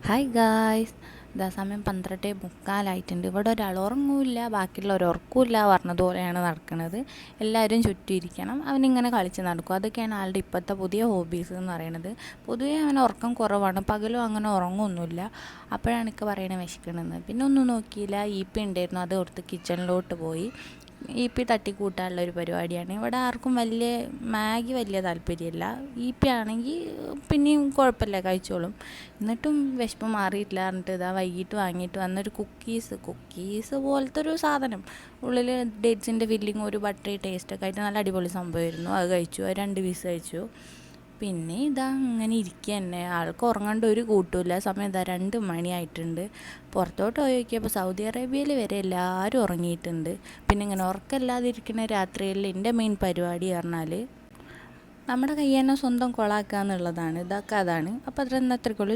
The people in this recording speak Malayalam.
ഹായ് ഗായ്സ്, ഇതാ സമയം 12:45. ഇവിടെ ഒരാൾ ഉറങ്ങൂല്ല, ബാക്കിയുള്ളവർ ഉറക്കൂല്ല പറഞ്ഞതുപോലെയാണ് നടക്കുന്നത്. എല്ലാവരും ചുറ്റും ഇരിക്കണം, അവനിങ്ങനെ കളിച്ച് നടക്കും. അതൊക്കെയാണ് ആളുടെ ഇപ്പോഴത്തെ പുതിയ ഹോബീസ് എന്ന് പറയുന്നത്. പൊതുവേ അവന് ഉറക്കം കുറവാണ്, പകലും അങ്ങനെ ഉറങ്ങുമൊന്നുമില്ല. അപ്പോഴാണ് എനിക്ക് പറയണത് വിശക്കണമെന്ന്. പിന്നെ ഒന്നും നോക്കിയില്ല, ഈപ്പി ഉണ്ടായിരുന്നു, അത് കൊടുത്ത് കിച്ചണിലോട്ട് പോയി. ഈപ്പി തട്ടിക്കൂട്ടാനുള്ള ഒരു പരിപാടിയാണ്. ഇവിടെ ആർക്കും മാഗി വലിയ താല്പര്യമില്ല. ഈപ്പി ആണെങ്കിൽ പിന്നെയും കുഴപ്പമില്ല, കഴിച്ചോളും. എന്നിട്ടും വിശപ്പ് മാറിയിട്ടില്ല പറഞ്ഞിട്ട് ഇതാ വൈകിട്ട് വാങ്ങിയിട്ട് വന്നൊരു കുക്കീസ് പോലത്തെ ഒരു സാധനം. ഉള്ളിൽ ഡേറ്റ്സിൻ്റെ ഫില്ലിങ്, ഒരു ബട്ടറി ടേസ്റ്റൊക്കെ ആയിട്ട് നല്ല അടിപൊളി സംഭവമായിരുന്നു. അത് കഴിച്ചു, അത് 2 പീസ് കഴിച്ചു. പിന്നെ ഇതാ ഇങ്ങനെ ഇരിക്കുക തന്നെ. ആൾക്ക് ഉറങ്ങേണ്ട ഒരു കൂട്ടുമില്ല. സമയം ഇതാ 2 മണിയായിട്ടുണ്ട്. പുറത്തോട്ട് പോയി നോക്കിയപ്പോൾ സൗദി അറേബ്യയിൽ വരെ എല്ലാവരും ഉറങ്ങിയിട്ടുണ്ട്. പിന്നെ ഇങ്ങനെ ഉറക്കമില്ലാതിരിക്കുന്ന രാത്രിയിൽ എൻ്റെ മെയിൻ പരിപാടി പറഞ്ഞാൽ നമ്മുടെ കയ്യിൽ തന്നെ സ്വന്തം കൊളാക്കുക എന്നുള്ളതാണ്. ഇതൊക്കെ അതാണ്. അപ്പോൾ അതിൽ അത്രയ്ക്കുള്ളൂ.